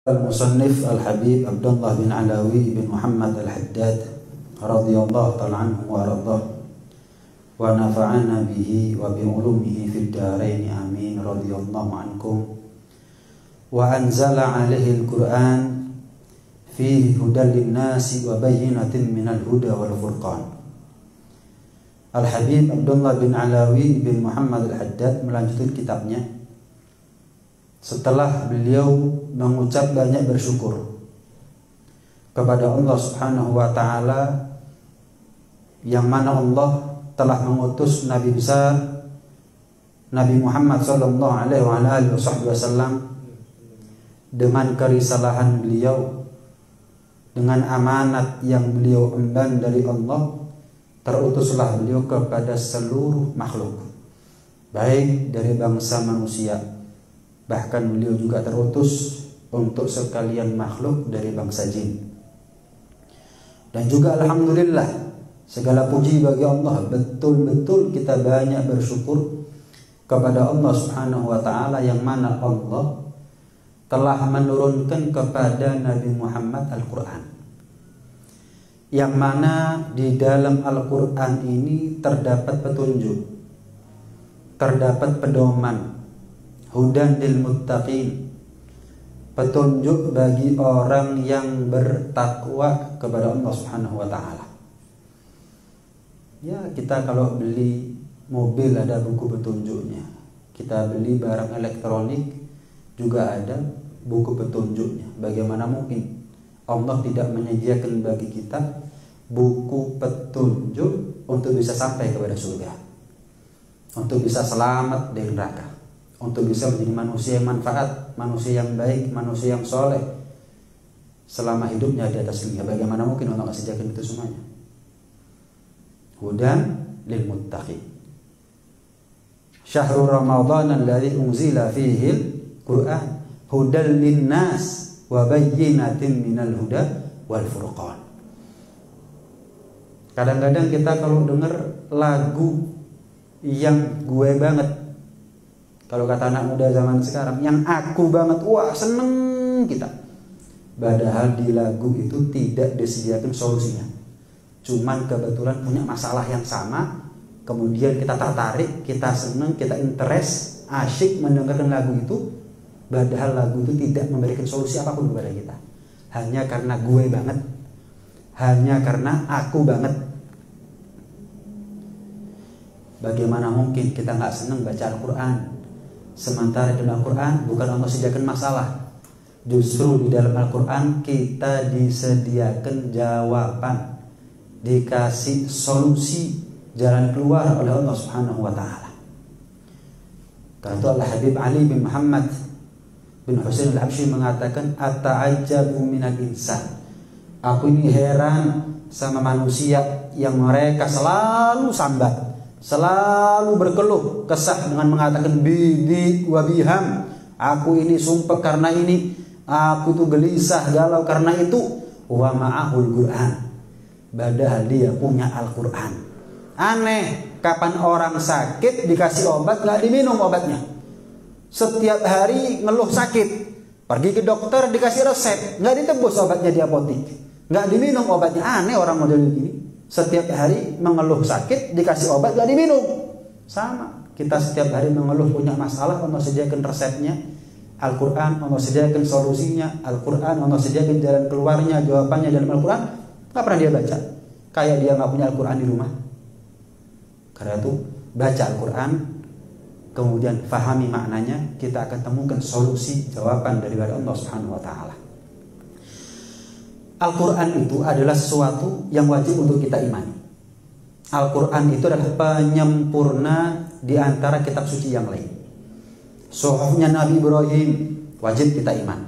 Al-Musannif Al-Habib Abdullah bin Alawi bin Muhammad Al-Haddad radhiyallahu ta'ala anhu wa radhah wa nafa'ana bihi wa bi ulumihi fid dharain amin radhiyallahu ankum wa anzala 'alaihi al-Qur'an fihi hudan lin-nasi wa bayyinatin minal huda wal furqan. Al-Habib Abdullah bin Alawi bin Muhammad Al-Haddad melanjutkan kitabnya setelah beliau mengucap banyak bersyukur kepada Allah Subhanahu wa ta'ala, yang mana Allah telah mengutus Nabi besar Nabi Muhammad sallallahu alaihi wasallam dengan kerisalahan beliau, dengan amanat yang beliau emban dari Allah. Terutuslah beliau kepada seluruh makhluk, baik dari bangsa manusia, bahkan beliau juga terutus untuk sekalian makhluk dari bangsa jin. Dan juga alhamdulillah, segala puji bagi Allah, betul-betul kita banyak bersyukur kepada Allah Subhanahu wa ta'ala, yang mana Allah telah menurunkan kepada Nabi Muhammad Al-Quran, yang mana di dalam Al-Quran ini terdapat petunjuk, terdapat pedoman, hudan lil muttaqin, petunjuk bagi orang yang bertakwa kepada Allah Subhanahu wa ta'ala. Ya, kita kalau beli mobil ada buku petunjuknya, kita beli barang elektronik juga ada buku petunjuknya. Bagaimana mungkin Allah tidak menyediakan bagi kita buku petunjuk untuk bisa sampai kepada surga, untuk bisa selamat dari neraka, untuk bisa menjadi manusia yang manfaat, manusia yang baik, manusia yang soleh selama hidupnya di atas dunia. Bagaimana mungkin Allah nggak sediakan itu semuanya? Hudan lil muttaqin. Syahrul Ramadan alladzi unzila fihi al-Qur'an hudan lin-nas wa bayyinatin minal huda wal furqan. Kadang-kadang kita kalau dengar lagu yang gue banget, kalau kata anak muda zaman sekarang, yang aku banget, wah seneng kita. Padahal di lagu itu tidak disediakan solusinya, cuman kebetulan punya masalah yang sama, kemudian kita tertarik, kita seneng, kita interest, asyik mendengarkan lagu itu. Padahal lagu itu tidak memberikan solusi apapun kepada kita, hanya karena gue banget, hanya karena aku banget. Bagaimana mungkin kita nggak seneng baca Al-Quran, sementara di Al-Quran bukan Allah sediakan masalah, justru di dalam Al-Quran kita disediakan jawaban, dikasih solusi, jalan keluar oleh Allah Subhanahu wa ta'ala. Karena itu Al-Habib Ali bin Muhammad bin Husain Al-Habsyi mengatakan, ata'ajjabu minal insan, aku ini heran sama manusia yang mereka selalu sambat, selalu berkeluh kesah dengan mengatakan bidi wa biham, aku ini sumpah karena ini, aku tuh gelisah galau karena itu, wa ma'ahul Qur'an, padahal dia punya Al-Quran. Aneh, kapan orang sakit dikasih obat gak diminum obatnya. Setiap hari ngeluh sakit, pergi ke dokter dikasih resep, nggak ditebus obatnya di apotek, nggak diminum obatnya. Aneh orang model gini, setiap hari mengeluh sakit dikasih obat nggak diminum. Sama, kita setiap hari mengeluh punya masalah, Allah sediakan resepnya Al-Quran, Allah sediakan solusinya Al-Quran, Allah sediakan jalan keluarnya, jawabannya dalam Al-Quran. Nggak pernah dia baca, kayak dia nggak punya Al-Quran di rumah. Karena itu baca Al-Quran, kemudian fahami maknanya, kita akan temukan solusi, jawaban daripada Allah Subhanahu wa ta'ala. Al-Quran itu adalah sesuatu yang wajib untuk kita imani. Al-Quran itu adalah penyempurna di antara kitab suci yang lain. Suhufnya Nabi Ibrahim wajib kita iman,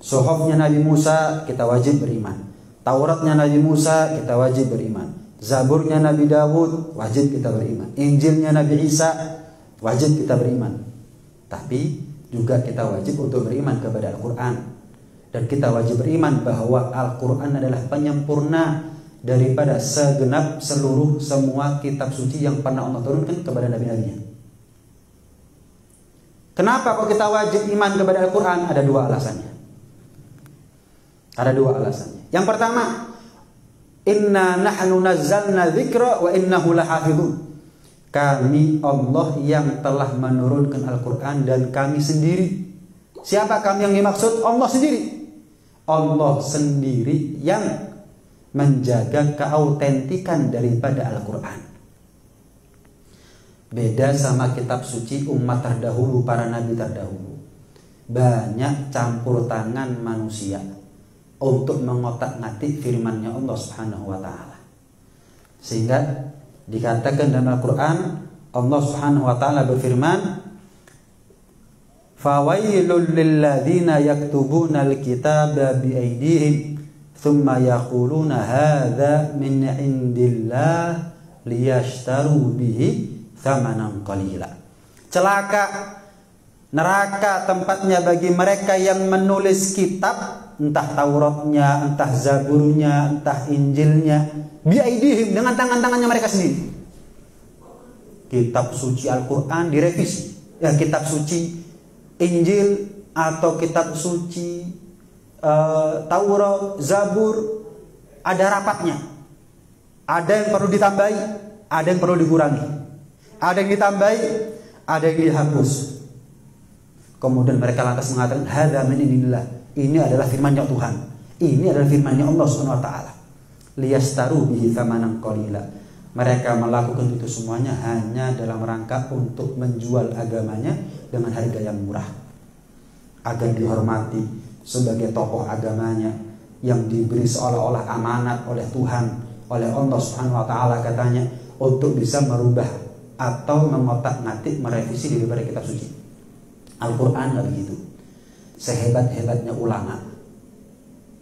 suhufnya Nabi Musa kita wajib beriman, Tauratnya Nabi Musa kita wajib beriman, Zaburnya Nabi Dawud wajib kita beriman, Injilnya Nabi Isa wajib kita beriman. Tapi juga kita wajib untuk beriman kepada Al-Quran, dan kita wajib beriman bahwa Al-Quran adalah penyempurna daripada segenap seluruh semua kitab suci yang pernah Allah turunkan kepada nabi-nabinya. Kenapa kok kita wajib iman kepada Al-Quran? Ada dua alasannya. Ada dua alasannya. Yang pertama, inna nahnu nazzalna dzikra wa innahu lahafizun. Kami Allah yang telah menurunkan Al-Quran dan kami sendiri. Siapa kami yang dimaksud? Allah sendiri. Allah sendiri yang menjaga keautentikan daripada Al-Quran. Beda sama kitab suci umat terdahulu, para nabi terdahulu. Banyak campur tangan manusia untuk mengotak-ngatik firman-Nya Allah Subhanahu wa taala. Sehingga dikatakan dalam Al-Quran, Allah Subhanahu wa taala berfirman, "Fawailul lilladzina yaktubuna al-kitaba biaydihim thumma yaquluna hadza min indillah liyashtaru bihi thamanan qalila." Celaka, neraka tempatnya bagi mereka yang menulis kitab, entah Tauratnya, entah Zaburnya, entah Injilnya, biaidihim, dengan tangan-tangannya mereka sendiri. Kitab suci Al-Quran direvisi. Ya, kitab suci Injil atau kitab suci Taurat, Zabur, ada rapatnya. Ada yang perlu ditambahi, ada yang perlu dikurangi. Ada yang ditambahi, ada yang dihapus. Kemudian mereka lantas mengatakan, hadza min indillah. Ini adalah firman-Nya Tuhan. Ini adalah firman-Nya Allah Subhanahu wa taala. Liyastaru bihi thamanan qalila. Mereka melakukan itu semuanya hanya dalam rangka untuk menjual agamanya dengan harga yang murah, agar dihormati sebagai tokoh agamanya yang diberi seolah-olah amanat oleh Tuhan, oleh Allah Subhanahu wa taala katanya, untuk bisa merubah atau mengotak-ngatik, merevisi daripada kitab suci. Al-Quran nggak begitu. Sehebat-hebatnya ulama,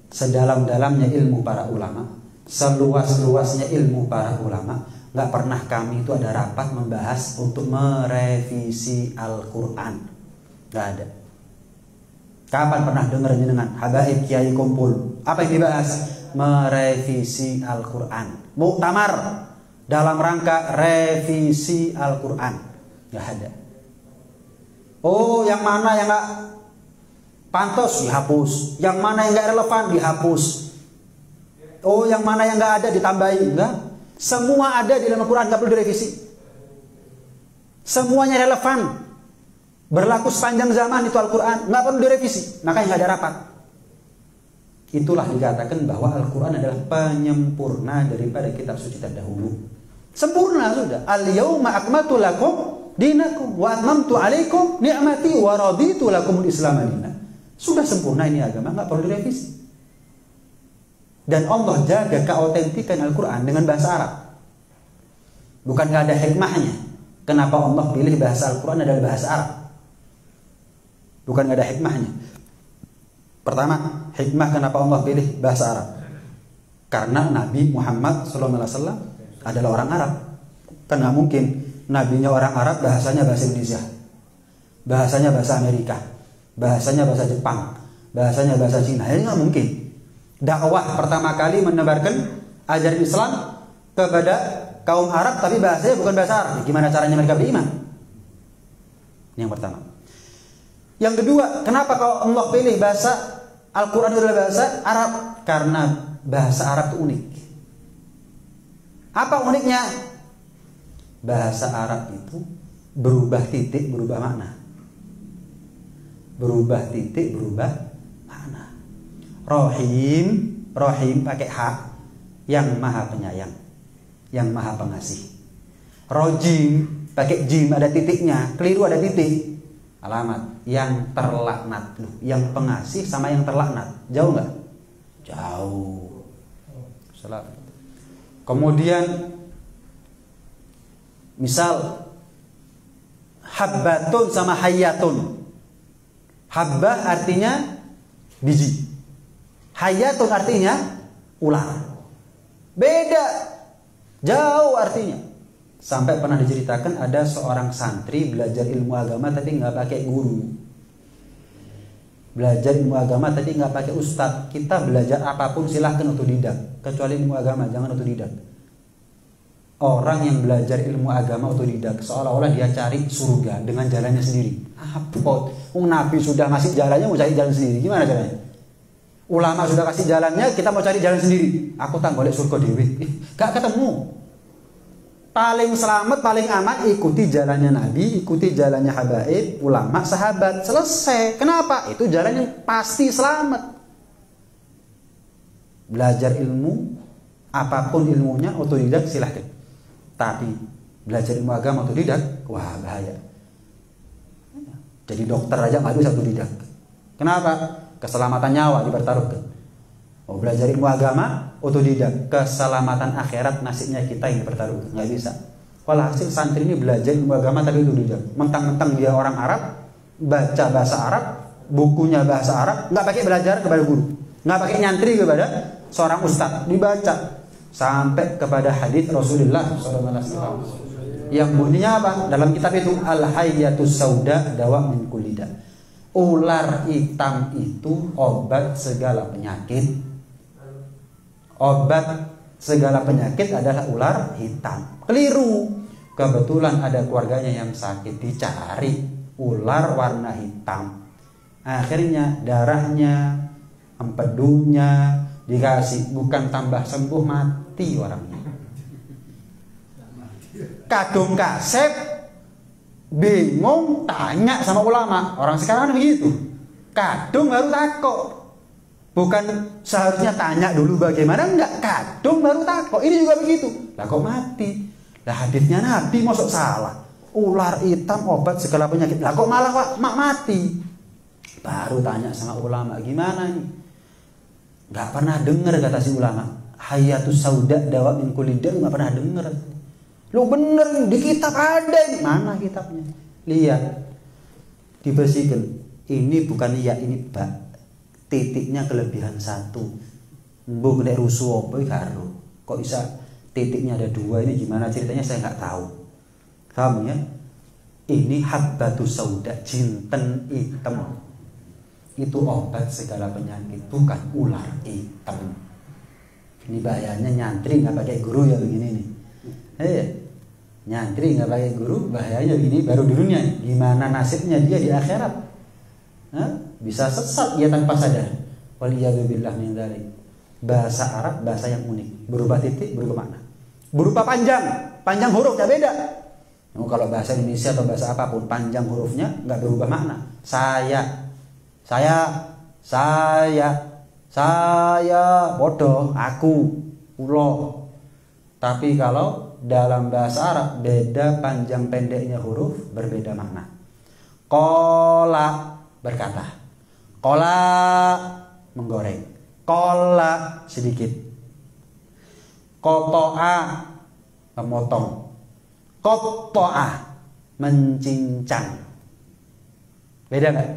sedalam-dalamnya ilmu para ulama, seluas-luasnya ilmu para ulama, nggak pernah kami itu ada rapat membahas untuk merevisi Al-Quran. Nggak ada. Kapan pernah dengarnya dengan habaib kiai kumpul? Apa yang dibahas? Merevisi Al-Quran. Muktamar dalam rangka revisi Al-Quran. Nggak ada. Oh, yang mana yang nggak pantas dihapus, yang mana yang nggak relevan dihapus. Oh, yang mana yang nggak ada ditambahin. Enggak. Semua ada di dalam Al-Quran, nggak perlu direvisi. Semuanya relevan, berlaku sepanjang zaman itu Al-Quran, nggak perlu direvisi. Makanya nggak ada rapat. Itulah dikatakan bahwa Al-Quran adalah penyempurna daripada kitab suci terdahulu. Sempurna sudah. Al-yauma akmaltu lakum dinakum wa atmamtu alaikum ni'mati wa raditu lakumul Islam dinan. Sudah sempurna ini agama, nggak perlu direvisi. Dan Allah jaga keautentikan Al-Quran dengan bahasa Arab. Bukan nggak ada hikmahnya. Kenapa Allah pilih bahasa Al-Quran adalah bahasa Arab? Bukan nggak ada hikmahnya. Pertama, hikmah kenapa Allah pilih bahasa Arab? Karena Nabi Muhammad SAW adalah orang Arab. Kan nggak mungkin nabinya orang Arab, bahasanya bahasa Indonesia, bahasanya bahasa Amerika, bahasanya bahasa Jepang, bahasanya bahasa Cina. Ini nggak mungkin. Dakwah pertama kali menebarkan ajaran Islam kepada kaum Arab, tapi bahasanya bukan bahasa Arab. Gimana caranya mereka beriman? Ini yang pertama. Yang kedua, kenapa kalau Allah pilih bahasa Al-Quran adalah bahasa Arab? Karena bahasa Arab itu unik. Apa uniknya? Bahasa Arab itu berubah titik, berubah makna. Berubah titik, berubah makna. Rohim, rohim pakai hak, yang maha penyayang, yang maha pengasih. Rojim pakai jim, ada titiknya, keliru ada titik. Alamat, yang terlaknat. Yang pengasih sama yang terlaknat, jauh nggak? Jauh. Salah. Kemudian misal habbatun sama hayyatun. Habbah artinya biji, hayyatun artinya ular. Beda, jauh artinya. Sampai pernah diceritakan ada seorang santri belajar ilmu agama tapi nggak pakai guru. Belajar ilmu agama tapi nggak pakai ustadz. Kita belajar apapun silahkan otodidak, kecuali ilmu agama jangan otodidak. Orang yang belajar ilmu agama otodidak seolah-olah dia cari surga dengan jalannya sendiri. Apa? Nabi sudah ngasih jalannya, mau cari jalan sendiri. Gimana caranya? Ulama sudah kasih jalannya, kita mau cari jalan sendiri. Aku tak golek surga dewi. Gak ketemu. Paling selamat, paling aman ikuti jalannya Nabi, ikuti jalannya habaib, ulama, sahabat. Selesai. Kenapa? Itu jalan yang pasti selamat. Belajar ilmu, apapun ilmunya, otodidak silahkan. Tapi belajar ilmu agama otodidak, wah bahaya. Jadi dokter aja nggak bisa otodidak. Kenapa? Keselamatan nyawa dipertaruhkan. Oh, belajar ilmu agama otodidak, keselamatan akhirat nasibnya kita yang dipertaruhkan, nggak bisa. Walhasil santri ini belajar ilmu agama tapi otodidak. Mentang-mentang dia orang Arab, baca bahasa Arab, bukunya bahasa Arab, nggak pakai belajar kepada guru, nggak pakai nyantri kepada seorang ustadz, dibaca sampai kepada hadis Rasulullah SAW yang bunyinya apa? Dalam kitab itu Al-Hayyatus Sauda dawa min kulli da. Ular hitam itu obat segala penyakit. Obat segala penyakit adalah ular hitam. Keliru. Kebetulan ada keluarganya yang sakit, dicari ular warna hitam. Akhirnya darahnya, empedunya dikasih, bukan tambah sembuh, mati orangnya. Kadung kasep, bingung, tanya sama ulama. Orang sekarang begitu. Kadung baru takut. Bukan seharusnya tanya dulu bagaimana, enggak. Kadung baru takut. Ini juga begitu. Lah kok mati? Lah hadisnya Nabi masuk salah. Ular hitam obat segala penyakit. Lah kok malah mak mati? Baru tanya sama ulama, gimana nih? Gak pernah dengar kata si ulama. Hayyatus Sauda dawa min kulli da, gak pernah dengar. Lu bener di kitab ada. Mana kitabnya? Lihat. Dibersihkan. Ini bukan ya, ini bak. Titiknya kelebihan satu. Mbok nek rusuh apa karo. Kok bisa titiknya ada dua, ini gimana ceritanya saya nggak tahu. Paham ya? Ini habbatus sauda, jinten hitam. Itu obat segala penyakit, bukan ular hitam. Ini bahayanya nyantri nggak pakai guru ya begini nih. Nyantri nggak pakai guru, bahayanya begini baru di dunia. Gimana nasibnya dia di akhirat? Bisa sesat dia tanpa sadar. Waliyadzubillah min dzalik. Bahasa Arab bahasa yang unik, berupa titik, berupa makna, berupa panjang hurufnya beda. Kalau bahasa Indonesia atau bahasa apapun, panjang hurufnya nggak berubah makna. Saya, bodoh, aku, ulo. Tapi kalau dalam bahasa Arab beda panjang pendeknya huruf, berbeda makna. Kola berkata, kola menggoreng, kola sedikit, kotoa memotong, kotoa mencincang. Beda nggak?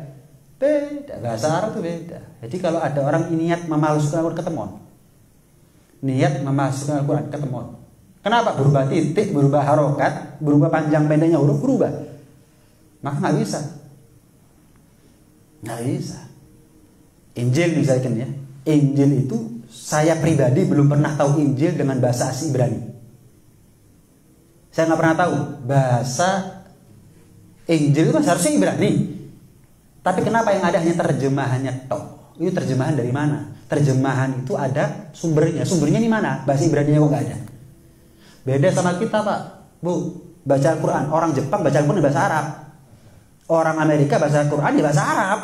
Beda. Bahasa Arab itu beda. Jadi kalau ada orang niat memalsukan Al-Quran, ketemuan. Niat memalsukan Al-Quran, ketemuan. Kenapa? Berubah titik, berubah harokat, berubah panjang pendeknya huruf, berubah. Maka nggak bisa. Nggak bisa. Injil misalkan ya. Injil itu saya pribadi belum pernah tahu Injil dengan bahasa asli Ibrani. Saya nggak pernah tahu bahasa Injil itu seharusnya Ibrani. Tapi kenapa yang ada hanya terjemahannya toh? Itu terjemahan dari mana? Terjemahan itu ada sumbernya. Sumbernya di mana? Bahasa Ibraninya kok nggak ada. Beda sama kita Pak, Bu. Baca Al-Quran. Orang Jepang baca Al-Quran di bahasa Arab. Orang Amerika baca Al-Quran di bahasa Arab.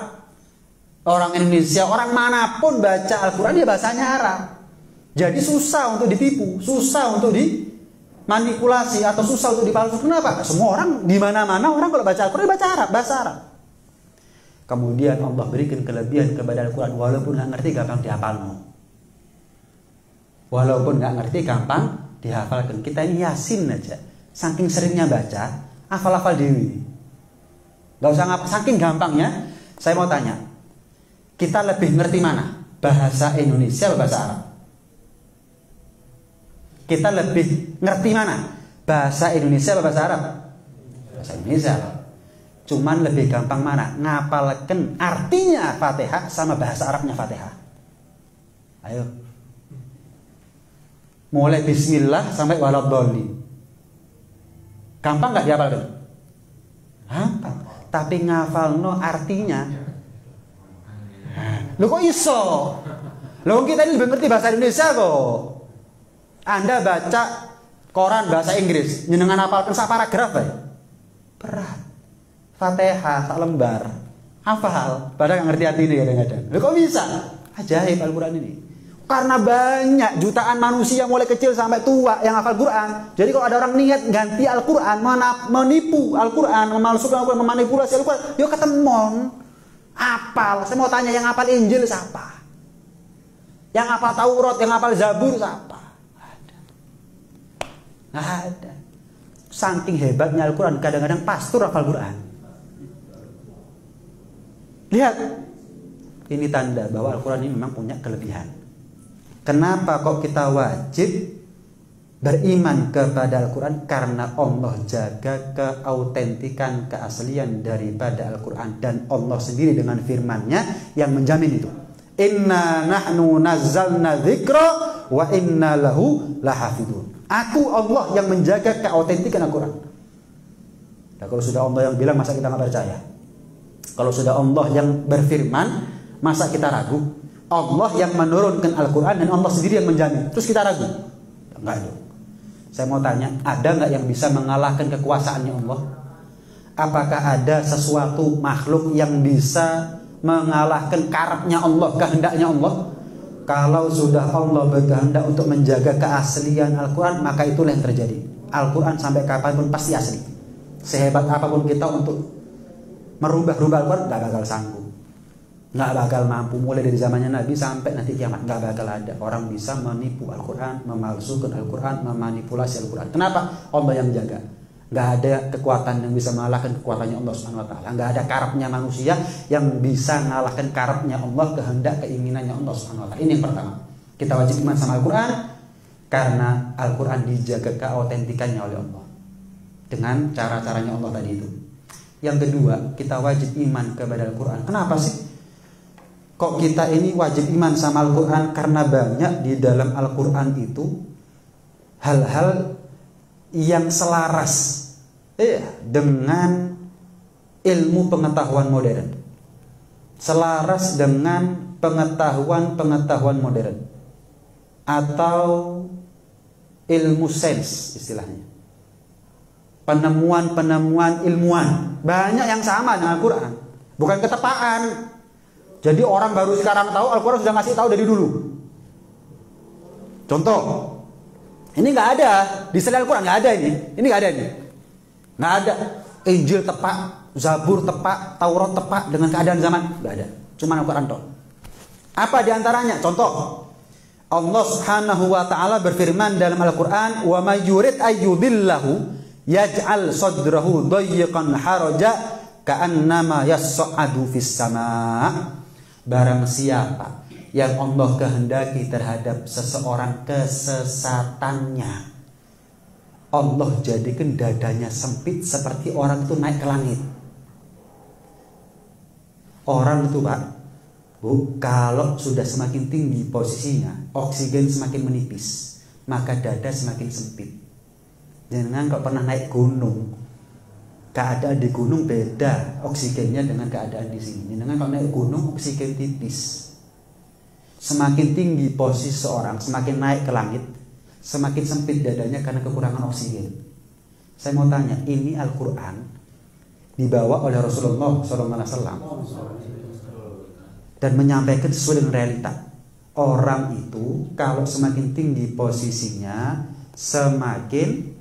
Orang Indonesia, orang manapun baca Al-Quran dia bahasanya Arab. Jadi susah untuk ditipu, susah untuk dimanipulasi atau susah untuk dipalsukan. Kenapa? Semua orang di mana-mana orang kalau baca Al-Quran baca Arab, bahasa Arab. Kemudian Allah berikan kelebihan kepada Al-Quran walaupun nggak ngerti gampang dihafal. Walaupun nggak ngerti gampang dihafalkan. Kita ini Yasin aja, saking seringnya baca, hafal-hafal dewi. Gak usah saking gampangnya. Saya mau tanya, kita lebih ngerti mana? Bahasa Indonesia atau bahasa Arab? Kita lebih ngerti mana? Bahasa Indonesia atau bahasa Arab? Bahasa Indonesia. Cuman lebih gampang mana? Ngapalkan artinya Fatihah sama bahasa Arabnya Fatihah. Ayo. Mulai bismillah sampai waladhdallin. Gampang gak dihafalkan? Gampang. Tapi ngafalno artinya. Lu kok iso? Loh kita ini lebih ngerti bahasa Indonesia kok. Anda baca koran bahasa Inggris, nyenengan hafalkan sak paragraf ya. Berat. Fatihah sak lembar. Hafal, padahal nggak ngerti arti ini kadang-kadang. Loh kok bisa? Ajaib Al-Qur'an ini. Karena banyak jutaan manusia mulai kecil sampai tua yang hafal Quran. Jadi kalau ada orang niat ganti Al-Quran, menipu Al-Quran, memalsukan Al-Quran, memanipulasi Al-Quran, yuk ketemon. Apal. Saya mau tanya yang hafal Injil siapa? Yang hafal Taurat, yang hafal Zabur siapa? Nggak ada. Saking hebatnya Al-Quran, kadang-kadang pastor hafal Quran. Lihat. Ini tanda bahwa Al-Quran ini memang punya kelebihan. Kenapa kok kita wajib beriman kepada Al-Quran? Karena Allah jaga keautentikan, keaslian daripada Al-Quran. Dan Allah sendiri dengan firman-Nya yang menjamin itu. Inna nahnu nazzalna dzikra wa inna lahu lahafidun. Aku Allah yang menjaga keautentikan Al-Quran. Nah, kalau sudah Allah yang bilang, masa kita nggak percaya? Kalau sudah Allah yang berfirman, masa kita ragu? Allah yang menurunkan Al-Quran dan Allah sendiri yang menjamin. Terus kita ragu? Enggak dong. Saya mau tanya, ada nggak yang bisa mengalahkan kekuasaannya Allah? Apakah ada sesuatu makhluk yang bisa mengalahkan karepnya Allah, kehendaknya Allah? Kalau sudah Allah berkehendak untuk menjaga keaslian Al-Quran, maka itulah yang terjadi. Al-Quran sampai kapanpun pasti asli. Sehebat apapun kita untuk merubah-rubah Al-Quran, nggak bakal sanggup. Nggak bakal mampu. Mulai dari zamannya Nabi sampai nanti kiamat, nggak bakal ada orang bisa menipu Al-Quran, memalsukan Al-Quran, memanipulasi Al-Quran. Kenapa? Allah yang jaga. Nggak ada kekuatan yang bisa mengalahkan kekuatannya Allah Subhanahu Wa Taala. Nggak ada karepnya manusia yang bisa mengalahkan karepnya Allah, kehendak keinginannya Allah Subhanahu Wa Taala. Ini yang pertama. Kita wajib iman sama Al-Quran karena Al-Quran dijaga keautentikannya oleh Allah dengan cara-caranya Allah tadi itu. Yang kedua, kita wajib iman kepada Al-Quran. Kenapa sih? Kok kita ini wajib iman sama Al-Quran? Karena banyak di dalam Al-Quran itu hal-hal yang selaras dengan ilmu pengetahuan modern, selaras dengan pengetahuan modern atau ilmu sains istilahnya, penemuan ilmuwan. Banyak yang sama dengan Al-Quran, bukan ketepaan. Jadi orang baru sekarang tahu, Al-Quran sudah ngasih tahu dari dulu. Contoh, ini nggak ada di selain Al-Quran, nggak ada ini nggak ada ini, nggak ada. Injil tepak, Zabur tepak, Taurat tepak dengan keadaan zaman, nggak ada. Cuma Al-Quran toh. Apa diantaranya? Contoh, Allah Subhanahu Wa Taala berfirman dalam Al-Quran, wa may yurid ayyudillahu yaj'al sadrahu dayyiqan haraja ka'annama yas'adu fis sama'. Barang siapa yang Allah kehendaki terhadap seseorang kesesatannya, Allah jadikan dadanya sempit seperti orang itu naik ke langit. Orang itu Pak, Bu, kalau sudah semakin tinggi posisinya, oksigen semakin menipis, maka dada semakin sempit. Jangan kalau pernah naik gunung, keadaan di gunung beda oksigennya dengan keadaan di sini. Dengan kalau naik gunung oksigen tipis. Semakin tinggi posisi seorang, semakin naik ke langit, semakin sempit dadanya karena kekurangan oksigen. Saya mau tanya, ini Al-Quran dibawa oleh Rasulullah SAW dan menyampaikan sesuai dengan realita. Orang itu kalau semakin tinggi posisinya, semakin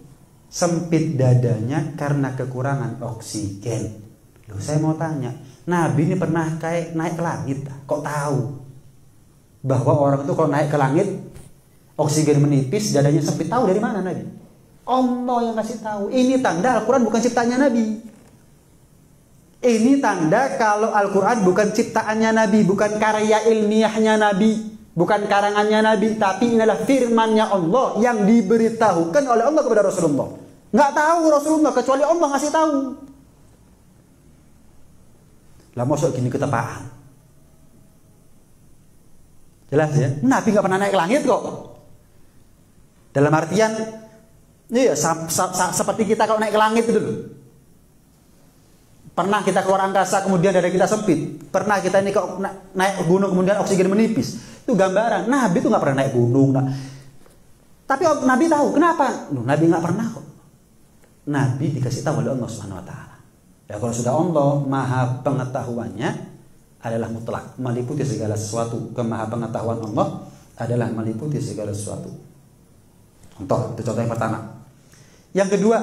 sempit dadanya karena kekurangan oksigen. Loh, saya mau tanya, Nabi ini pernah naik ke langit? Kok tahu bahwa orang itu kalau naik ke langit oksigen menipis, dadanya sempit? Tahu dari mana Nabi? Allah yang kasih tahu. Ini tanda Al-Quran bukan ciptaannya Nabi. Ini tanda kalau Al-Quran bukan ciptaannya Nabi, bukan karya ilmiahnya Nabi, bukan karangannya Nabi, tapi inilah firmannya Allah yang diberitahukan oleh Allah kepada Rasulullah. Nggak tahu Rasulullah kecuali Allah ngasih tahu. Lah masuk gini ketepaan. Jelas ya? Nabi nggak pernah naik ke langit kok. Dalam artian, iya, seperti kita kalau naik ke langit itu loh. Pernah kita keluar angkasa kemudian dada kita sempit. Pernah kita ini kok naik gunung kemudian oksigen menipis. Itu gambaran. Nabi itu nggak pernah naik gunung. Tapi Nabi tahu. Kenapa? Nabi nggak pernah kok. Nabi dikasih tahu oleh Allah Subhanahu Wa Taala. Ya kalau sudah Allah maha pengetahuannya adalah mutlak, meliputi segala sesuatu. Kemaha pengetahuan Allah adalah meliputi segala sesuatu. Itu contoh yang pertama. Yang kedua,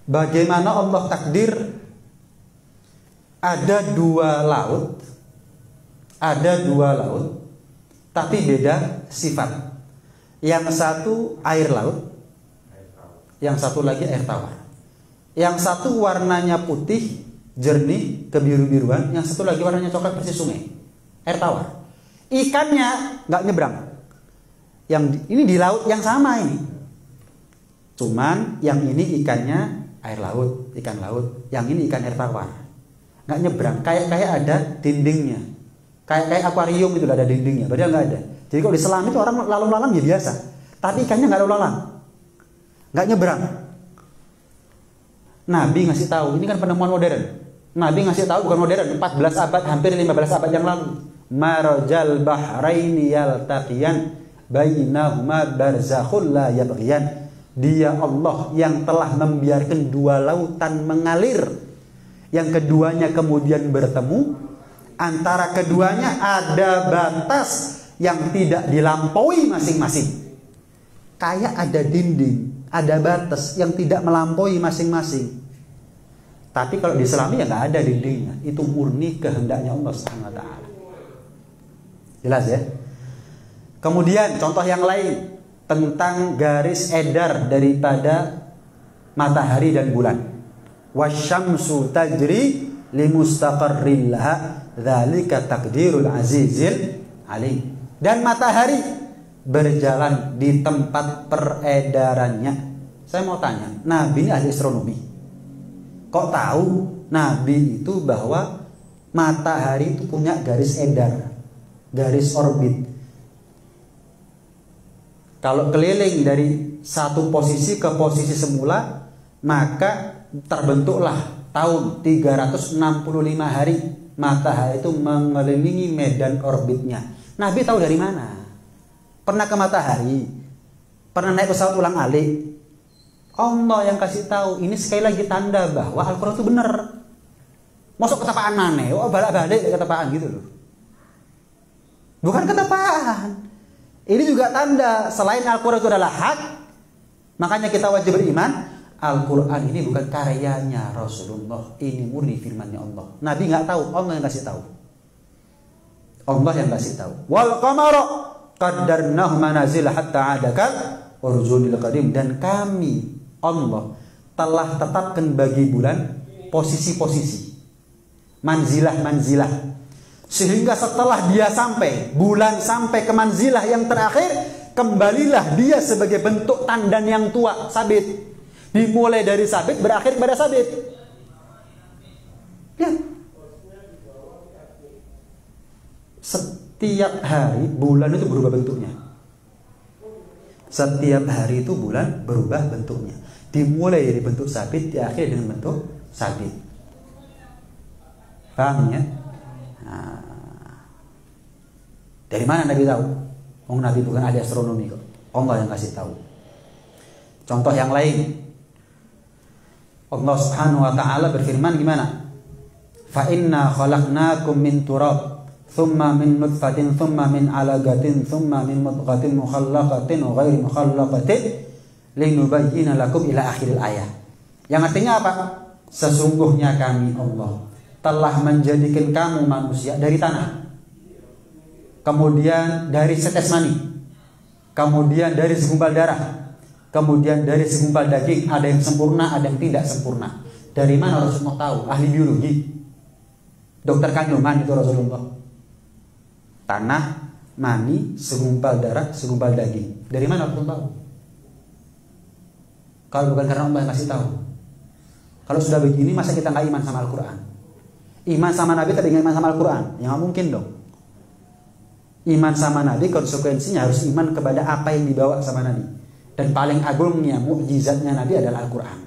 bagaimana Allah takdir ada dua laut, tapi beda sifat. Yang satu air laut, yang satu lagi air tawar. Yang satu warnanya putih, jernih, kebiru-biruan. Yang satu lagi warnanya coklat persis sungai, air tawar. Ikannya nggak nyebrang. Yang ini di laut yang sama ini. Cuman yang ini ikannya air laut, ikan laut. Yang ini ikan air tawar. Nggak nyebrang. Kayak ada dindingnya. Kayak akuarium itu ada dindingnya. Padahal nggak ada. Jadi kalau di selam itu orang lalang-lalang ya biasa. Tapi ikannya nggak lalang. Nggak nyebrang. Nabi ngasih tahu. Ini kan penemuan modern. Nabi ngasih tahu bukan modern. 14 abad, hampir 15 abad yang lalu. Marajal bahraini yaltaqiyan bainahuma barzakhul la yabghiyan. Dia Allah yang telah membiarkan dua lautan mengalir, yang keduanya kemudian bertemu. Antara keduanya ada batas yang tidak dilampaui masing-masing. Kayak ada dinding, ada batas yang tidak melampaui masing-masing. Tapi kalau di Islami ya nggak ada dindingnya. Itu murni kehendaknya Allah Subhanahu Wa Taala. Jelas ya. Kemudian contoh yang lain tentang garis edar daripada matahari dan bulan. Wasyamsu tajri limustaqarrin laha dzalika taqdirul azizil alim. Dan matahari berjalan di tempat peredarannya. Saya mau tanya, Nabi ini ahli astronomi. Kok tahu Nabi itu bahwa matahari itu punya garis edar, garis orbit? Kalau keliling dari satu posisi ke posisi semula, maka terbentuklah tahun 365 hari matahari itu mengelilingi medan orbitnya. Nabi tahu dari mana? Pernah ke matahari? Pernah naik pesawat ulang-alik? Allah yang kasih tahu. Ini sekali lagi tanda bahwa Al-Quran itu benar. Masuk ketapaan mana? Oh balik-balik ketapaan gitu loh. Bukan ketapaan. Ini juga tanda selain Al-Quran itu adalah hak, makanya kita wajib beriman. Al-Quran ini bukan karyanya Rasulullah, ini murni firmannya Allah. Nabi nggak tahu, Allah yang kasih tahu. Allah yang kasih tahu. Wal qamara qaddarnahu manazil hatta adakal urjunil qadim. Dan kami Allah telah tetapkan bagi bulan posisi-posisi, manzilah-manzilah, sehingga setelah dia sampai, bulan sampai ke manzilah yang terakhir, kembalilah dia sebagai bentuk tandan yang tua, sabit. Dimulai dari sabit, berakhir pada sabit. Ya. Setiap hari bulan itu berubah bentuknya. Setiap hari itu bulan berubah bentuknya. Dimulai dari bentuk sabit, diakhiri dengan bentuk sabit. Paham ya? Nah, dari mana Nabi tahu? Nabi bukan ahli astronomi kok. Allah yang kasih tahu. Contoh yang lain. Allah Subhanahu wa taala berfirman gimana? Fa inna khalaqnakum min turab, thumma min nutfatin, thumma min 'alaqatin, thumma min mudghatin mukhallaqatin wa ghairi mukhallaqatin linubayyana lakum ila akhiril ayat. Yang artinya apa? Sesungguhnya kami Allah telah menjadikan kamu manusia dari tanah, kemudian dari setes mani, kemudian dari segumpal darah, kemudian dari segumpal daging. Ada yang sempurna, ada yang tidak sempurna. Dari mana Rasulullah tahu? Ahli biologi, dokter kandungan itu Rasulullah. Tanah, mani, segumpal darah, segumpal daging. Dari mana Rasulullah tahu? Kalau bukan karena Allah yang kasih tahu. Kalau sudah begini, masa kita nggak iman sama Al-Quran? Iman sama Nabi tapi nggak iman sama Al-Quran? Ya nggak mungkin dong. Iman sama Nabi konsekuensinya harus iman kepada apa yang dibawa sama Nabi. Dan paling agungnya mukjizatnya Nabi adalah Al-Quran.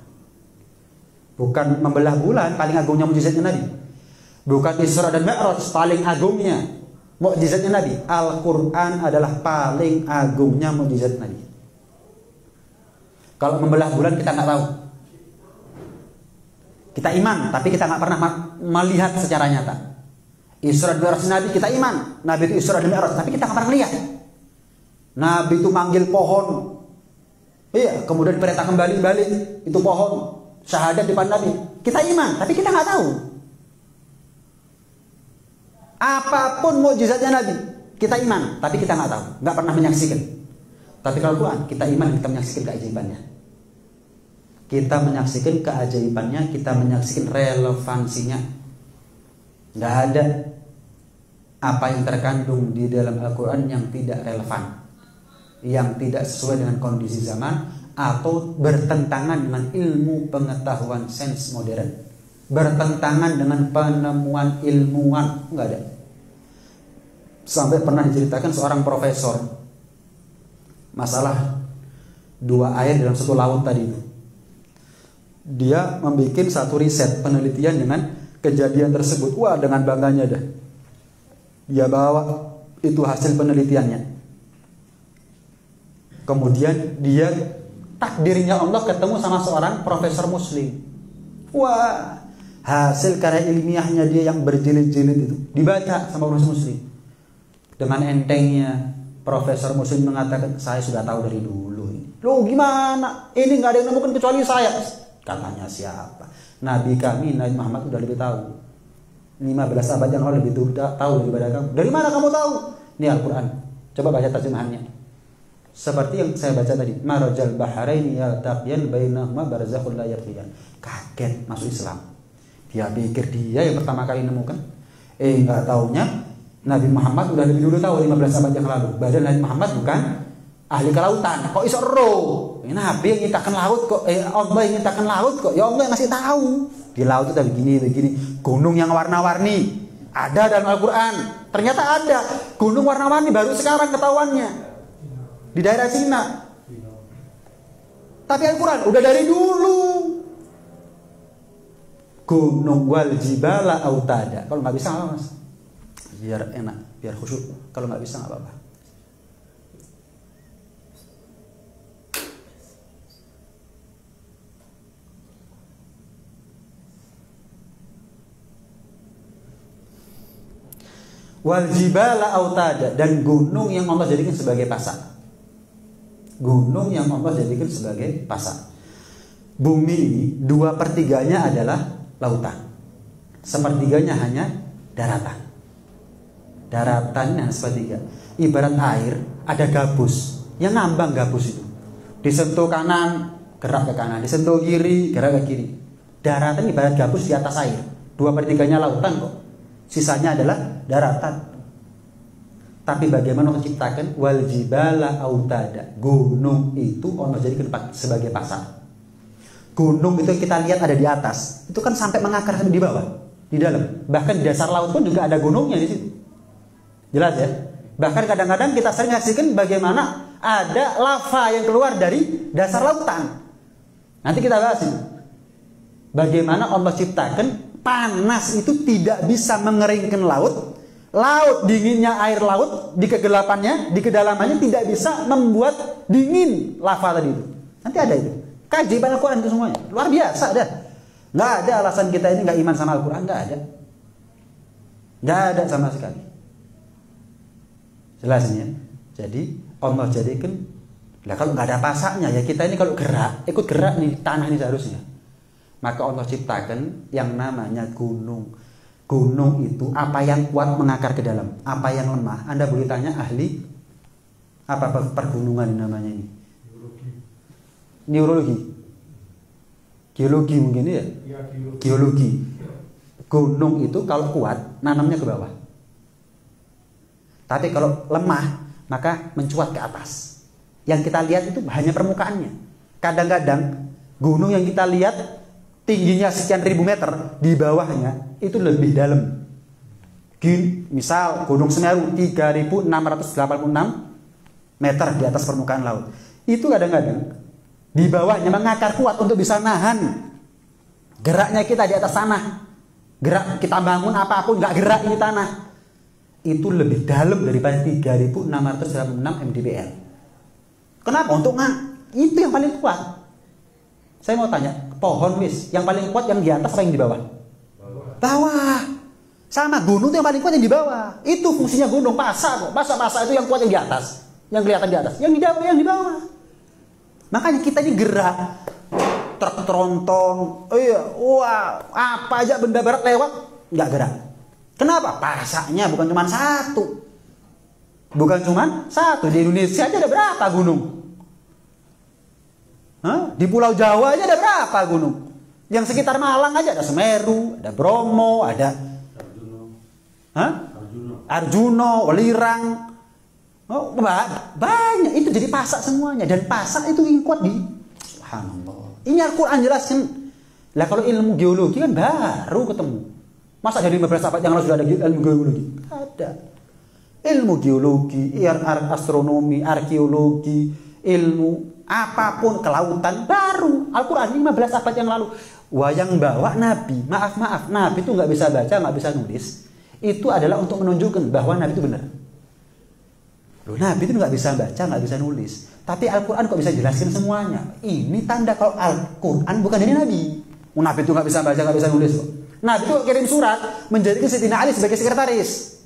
Bukan membelah bulan, paling agungnya mukjizatnya Nabi. Bukan Isra dan Mi'raj, paling agungnya mukjizatnya Nabi. Al-Quran adalah paling agungnya mukjizat Nabi. Kalau membelah bulan kita nggak tahu. Kita iman, tapi kita nggak pernah melihat secara nyata. Isra dan Mi'raj Nabi kita iman. Nabi itu Isra dan Mi'raj, tapi kita nggak pernah lihat. Nabi itu manggil pohon. Iya, kemudian perintah kembali balik itu pohon. Syahadat di depan Nabi. Kita iman, tapi kita nggak tahu. Apapun mukjizatnya Nabi, kita iman, tapi kita nggak tahu, nggak pernah menyaksikan. Tapi kalau Quran, kita iman, kita menyaksikan keajaibannya. Kita menyaksikan keajaibannya, kita menyaksikan relevansinya. Nggak ada apa yang terkandung di dalam Al-Quran yang tidak relevan, yang tidak sesuai dengan kondisi zaman, atau bertentangan dengan ilmu pengetahuan sains modern, bertentangan dengan penemuan ilmuwan. Nggak ada. Sampai pernah diceritakan seorang profesor masalah 2 air dalam 1 laut tadi itu. Dia membuat satu riset penelitian dengan kejadian tersebut. Wah, dengan bangganya dah. Dia bawa itu hasil penelitiannya. Kemudian dia takdirnya Allah ketemu sama seorang profesor muslim. Wah, hasil karya ilmiahnya dia yang berjilid-jilid itu dibaca sama profesor muslim. Dengan entengnya profesor muslim mengatakan, saya sudah tahu dari dulu ini. Loh gimana? Ini nggak ada yang nemukan kecuali saya. Katanya siapa? Nabi kami, Nabi Muhammad udah lebih tahu. 15 abad yang lalu lebih tahu daripada kamu. Dari mana kamu tahu? Ini Al-Quran. Coba baca terjemahannya. Seperti yang saya baca tadi. Marajal baharaini yaltaqiyan bainahuma barzakhun la yabghiyan. Kaget masuk Islam. Dia pikir dia yang pertama kali nemukan. Nggak taunya Nabi Muhammad udah lebih dulu tahu 15 abad yang lalu. Badan Nabi Muhammad bukan ahli kelautan. Kok iso ro? Nabi yang nyiptakan laut kok, Allah yang nyiptakan laut kok. Ya Allah yang ngasih tahu. Di laut itu begini. Gunung yang warna-warni ada dalam Al-Quran. Ternyata ada gunung warna-warni baru sekarang ketahuannya di daerah Cina. Tapi Al-Quran udah dari dulu. Gunung wal jibala autada. Kalau nggak bisa apa mas? Biar enak, biar khusyuk. Kalau nggak bisa nggak apa-apa. Wal jibala autada, dan gunung yang Allah jadikan sebagai pasak. Gunung yang Allah jadikan sebagai pasak. Bumi ini 2/3-nya adalah lautan, 1/3-nya hanya daratan. Daratannya 1/3. Ibarat air, ada gabus yang ngambang gabus itu. Disentuh kanan, gerak ke kanan. Disentuh kiri, gerak ke kiri. Daratan ibarat gabus di atas air. 2/3-nya lautan kok. Sisanya adalah daratan. Tapi bagaimana Allah ciptakan wal jibala autada. Gunung itu Allah jadikan sebagai pasak. Gunung itu kita lihat ada di atas. Itu kan sampai mengakar di bawah, di dalam. Bahkan di dasar laut pun juga ada gunungnya di situ. Jelas ya? Bahkan kadang-kadang kita sering nyaksikan bagaimana ada lava yang keluar dari dasar lautan. Nanti kita bahas ini. Bagaimana Allah ciptakan panas itu tidak bisa mengeringkan laut. Laut dinginnya air laut di kegelapannya, di kedalamannya tidak bisa membuat dingin lava tadi itu. Nanti ada itu. Kaji pada Al-Quran itu semuanya. Luar biasa dah. Nggak ada alasan kita ini nggak iman sama Al-Quran. Nggak ada. Nggak ada sama sekali. Jelasnya. Jadi Allah jadikan. Lah kalau nggak ada pasaknya ya kita ini kalau gerak, ikut gerak nih tanah ini seharusnya. Maka Allah ciptakan yang namanya gunung. Gunung itu apa yang kuat mengakar ke dalam, apa yang lemah. Anda boleh tanya ahli apa pergunungan namanya ini? Neurologi. Geologi mungkin ya? Geologi. Gunung itu kalau kuat nanamnya ke bawah. Tapi kalau lemah maka mencuat ke atas. Yang kita lihat itu hanya permukaannya. Kadang-kadang gunung yang kita lihat tingginya sekian ribu meter, di bawahnya itu lebih dalam. Misal Gunung Semeru 3686 meter di atas permukaan laut. Itu kadang-kadang di bawahnya mengakar kuat untuk bisa nahan geraknya kita di atas tanah. Gerak kita bangun apapun nggak gerak ini tanah. itu lebih dalam daripada 3686 mdpl. Kenapa? Itu yang paling kuat. Saya mau tanya, pohon yang paling kuat yang di atas apa yang di bawah? Bawah. Sama, gunung itu yang paling kuat yang di bawah. Itu fungsinya gunung, pasak kok. Pasak itu yang kuat yang di atas. Yang kelihatan di atas. Yang di bawah. Makanya kita ini gerak. Truk tronton. Wah, apa aja benda berat lewat, nggak gerak. Kenapa? Pasaknya bukan cuma satu. Di Indonesia aja ada berapa gunung? Di Pulau Jawa aja ada berapa gunung? Yang sekitar Malang aja ada Semeru, ada Bromo, ada Arjuno, Welirang. Banyak, itu jadi pasak semuanya. Dan pasak itu yang kuat subhanallah. Ini Al-Quran jelaskan. Lah kalau ilmu geologi kan baru ketemu. Masa dari 15 abad yang lalu sudah ada ilmu geologi? Ada. Ilmu geologi, astronomi, arkeologi, ilmu apapun kelautan baru. Al-Quran 15 abad yang lalu. Yang bawa Nabi, maaf, Nabi itu nggak bisa baca, nggak bisa nulis. Itu adalah untuk menunjukkan bahwa Nabi itu benar. Nabi itu nggak bisa baca, nggak bisa nulis. Tapi Al-Quran kok bisa jelaskan semuanya. Ini tanda kalau Al-Quran bukan dari Nabi. Nabi itu nggak bisa baca, nggak bisa nulis kok. Nabi itu kirim surat menjadikan Sayyidina Ali sebagai sekretaris.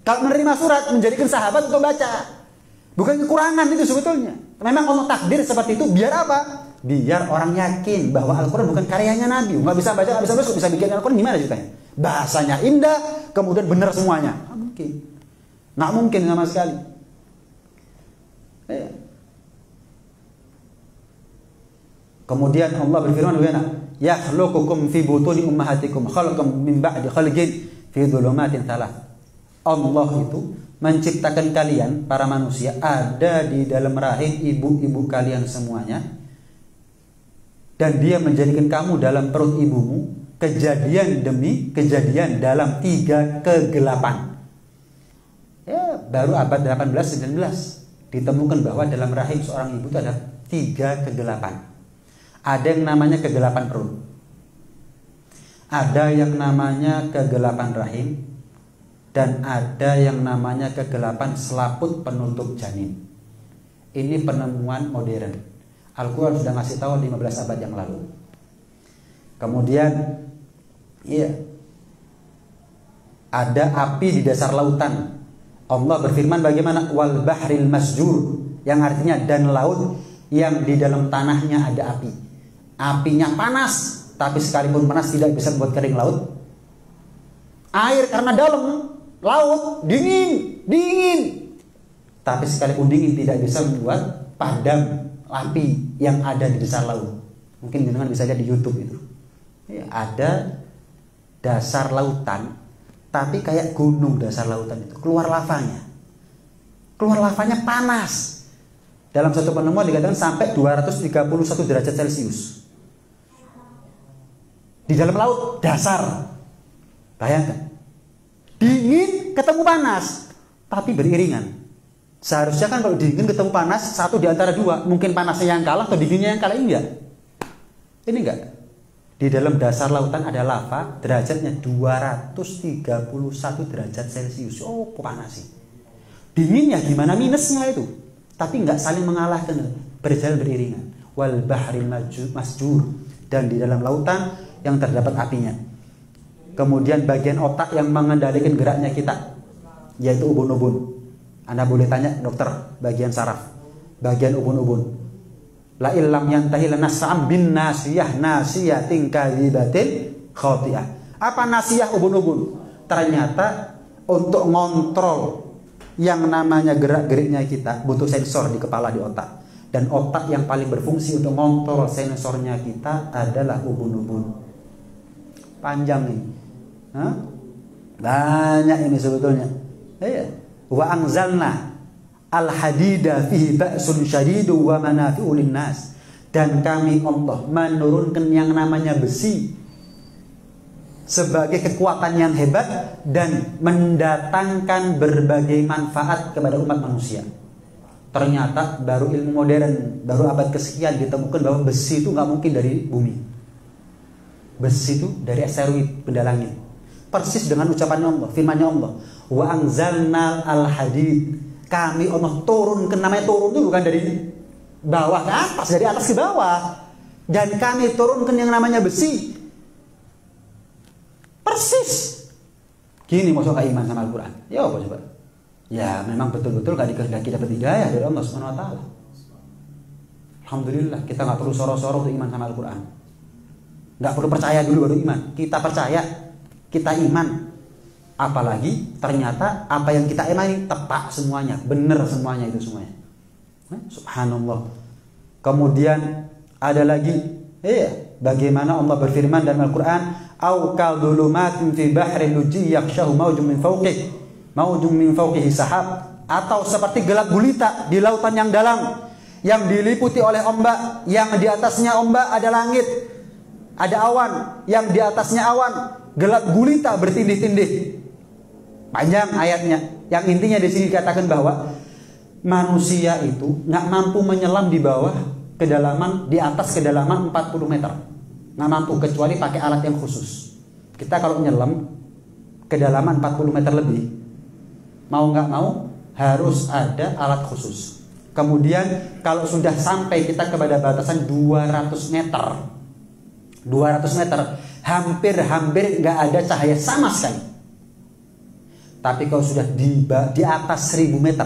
Kalau menerima surat menjadikan sahabat untuk baca. Bukan kekurangan itu sebetulnya. Memang Allah takdir seperti itu biar apa? Biar orang yakin bahwa Al-Quran bukan karyanya Nabi. Nggak bisa baca, nggak bisa nulis, bisa bikin Al-Quran gimana ceritanya? Bahasanya indah, kemudian benar semuanya. Nggak mungkin. Nggak mungkin sama sekali. Kemudian Allah berfirman bagaimana? Yakhluqukum fi butuni ummahatikum khalqan min ba'di khalqin fi dhulumatin thalath. Allah itu menciptakan kalian para manusia ada di dalam rahim ibu-ibu kalian semuanya, dan Dia menjadikan kamu dalam perut ibumu kejadian demi kejadian dalam 3 kegelapan. Baru abad 18-19 ditemukan bahwa dalam rahim seorang ibu itu ada 3 kegelapan. Ada yang namanya kegelapan perut, ada yang namanya kegelapan rahim, dan ada yang namanya kegelapan selaput penutup janin. Ini penemuan modern. Al-Quran sudah ngasih tahu 15 abad yang lalu. Kemudian ada api di dasar lautan. Allah berfirman bagaimana? Wal bahril masjur, yang artinya dan laut yang di dalam tanahnya ada api. Apinya panas, tapi sekalipun panas tidak bisa membuat kering laut. Air karena dalam, laut dingin. Tapi sekalipun dingin tidak bisa membuat padam api yang ada di dasar laut. Mungkin dengan bisa lihat di YouTube itu. Ada dasar lautan, tapi kayak gunung dasar lautan itu. Keluar lavanya panas. Dalam satu penemuan dikatakan sampai 231 derajat Celcius. Di dalam laut dasar. Bayangkan. Dingin ketemu panas, tapi beriringan. Seharusnya kan kalau dingin ketemu panas, satu di antara dua. Mungkin panasnya yang kalah atau dinginnya yang kalah. Ini enggak. Di dalam dasar lautan ada lava, derajatnya 231 derajat Celcius. Oh, kok panas sih. Dinginnya gimana minusnya itu? Tapi enggak saling mengalahkan, berjalan beriringan. Wal bahril masjur, dan di dalam lautan yang terdapat apinya. Kemudian bagian otak yang mengendalikan geraknya kita, yaitu ubun-ubun. Anda boleh tanya dokter bagian saraf, bagian ubun-ubun. La illam yantahi lanas'am bin nasiyah nasiyatin kadhibatin khati'ah. Apa nasiyah ubun-ubun? Ternyata untuk ngontrol yang namanya gerak-geriknya kita butuh sensor di kepala, di otak. Dan otak yang paling berfungsi untuk ngontrol sensornya kita adalah ubun-ubun. Panjang ini. Banyak ini sebetulnya. Wa anzalna al-hadida fihi ba'sun syadidu wa manafi'u linnas. Dan kami Allah menurunkan yang namanya besi sebagai kekuatan yang hebat dan mendatangkan berbagai manfaat kepada umat manusia. Ternyata baru ilmu modern, baru abad kesekian ditemukan bahwa besi itu nggak mungkin dari bumi. Besi itu dari asteroid, benda langit. persis dengan ucapannya Allah, firman-Nya Allah. Wa anzalnal al-hadid. Kami Allah turunkan, namanya turun itu bukan dari bawah ke atas, dari atas ke bawah. Dan kami turunkan yang namanya besi. Persis. Gini maksudnya iman sama Al-Quran. Ya apa coba? Ya memang betul-betul gak dikehendaki dapat hidayah dari Allah Subhanahu wa taala. Alhamdulillah, kita nggak perlu soro-soro untuk iman sama Al-Quran. Nggak perlu percaya dulu baru iman. Kita percaya, kita iman. Apalagi ternyata apa yang kita imani tepat semuanya, benar semuanya itu semuanya. Subhanallah. Kemudian ada lagi, bagaimana Allah berfirman dalam Al-Quran, "Au kadhulumatin fi bahrin lujji yakhshahu mawjun min fawqihi sahab." Atau seperti gelap gulita di lautan yang dalam, yang diliputi oleh ombak, yang di atasnya ombak ada langit, ada awan, yang di atasnya awan, gelap gulita bertindih-tindih. Panjang ayatnya. Yang intinya di sini dikatakan bahwa manusia itu nggak mampu menyelam di bawah kedalaman, di atas kedalaman 40 meter. Nggak mampu kecuali pakai alat yang khusus. Kita kalau menyelam kedalaman 40 meter lebih, mau nggak mau harus ada alat khusus. Kemudian kalau sudah sampai kita kepada batasan 200 meter, hampir nggak ada cahaya sama sekali. Tapi kalau sudah di atas 1000 meter,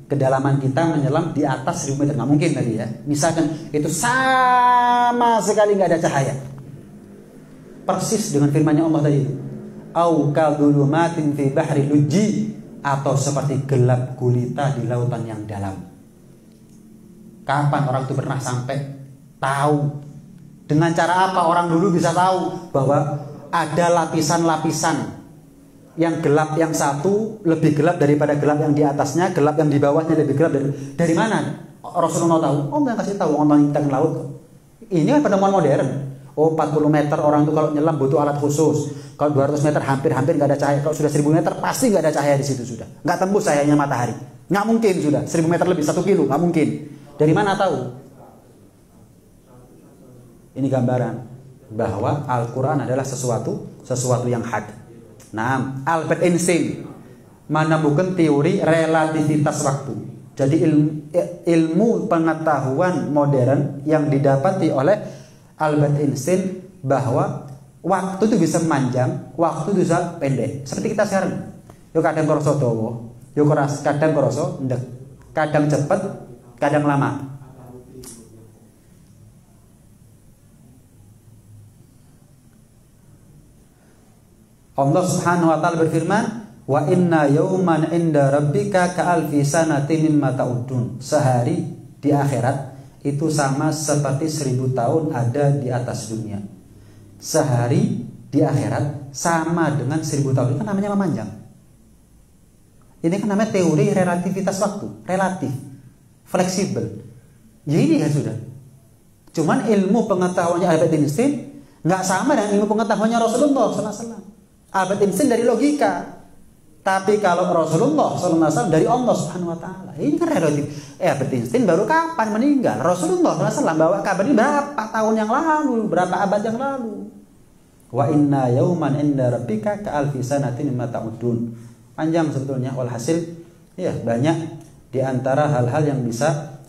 kedalaman kita menyelam di atas 1000 meter, nggak mungkin tadi ya. Misalkan itu sama sekali nggak ada cahaya. Persis dengan firman-Nya Allah tadi itu. Au kadhulumatin fi bahri lujji, atau seperti gelap gulita di lautan yang dalam. Kapan orang itu pernah sampai tahu? Dengan cara apa orang dulu bisa tahu bahwa ada lapisan-lapisan yang gelap, yang satu lebih gelap daripada gelap yang di atasnya, gelap yang di bawahnya lebih gelap dari mana? Rasulullah tahu. Oh, nggak kasih tahu, Allah menciptakan laut. Ini kan penemuan modern. Oh, 40 meter orang itu kalau nyelam butuh alat khusus. Kalau 200 meter hampir nggak ada cahaya. Kalau sudah 1000 meter pasti nggak ada cahaya di situ sudah. Nggak tembus cahayanya matahari. Nggak mungkin sudah. 1000 meter lebih 1 kilo nggak mungkin. Dari mana tahu? Ini gambaran bahwa Al-Quran adalah sesuatu yang hak. Nah, Albert Einstein menemukan teori relativitas waktu. Jadi ilmu pengetahuan modern yang didapati oleh Albert Einstein bahwa waktu itu bisa panjang, waktu itu bisa pendek. Seperti kita sekarang. Yo kadang kroso dawa, yo kadang kroso ndek, kadang cepat, kadang lama. Allah Subhanahu wa taala berfirman, "Wa inna yawman 'inda rabbika ka'alfi sanatin mimma ta'udun." Sehari di akhirat itu sama seperti 1000 tahun ada di atas dunia. Sehari di akhirat sama dengan 1000 tahun. Itu kan namanya memanjang. Ini kan namanya teori relativitas waktu, relatif, fleksibel. Jadi ya sudah. Cuman ilmu pengetahuannya Albert Einstein nggak sama dengan ilmu pengetahuannya Rasulullah SAW. Albert Einstein dari logika, tapi kalau Rasulullah SAW dari Allah Subhanahu wa taala. Ini kan relatif. Albert Einstein baru kapan meninggal? Rasulullah SAW bawa kabar ini berapa tahun yang lalu, berapa abad yang lalu. Wa inna yauman inda rabbika ka'alfi sanatin mimma ta'udun. Panjang sebetulnya, walhasil ya banyak di antara hal-hal yang bisa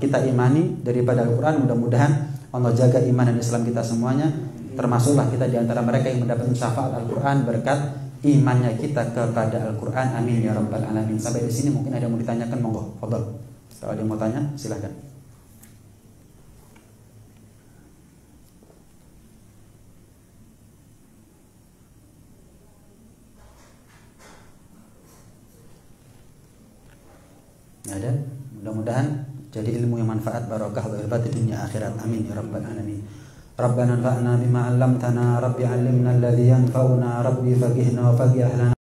kita imani daripada Al-Quran. Mudah-mudahan Allah jaga iman dan Islam kita semuanya. Termasuklah kita di antara mereka yang mendapat syafaat Al-Quran berkat imannya kita kepada Al-Quran. Amin ya rabbal alamin. Sampai di sini mungkin ada yang mau ditanyakan, monggo, fadhol. Kalau ada yang mau tanya, silahkan. Ada? Mudah-mudahan jadi ilmu yang manfaat, barokah, berkah di dunia akhirat. Amin ya rabbal alamin. Rabbana anfa'na bima 'allamtana, rabbi 'allimna alladhi yanfa'una, rabbi faqihna wa faqih ahlana.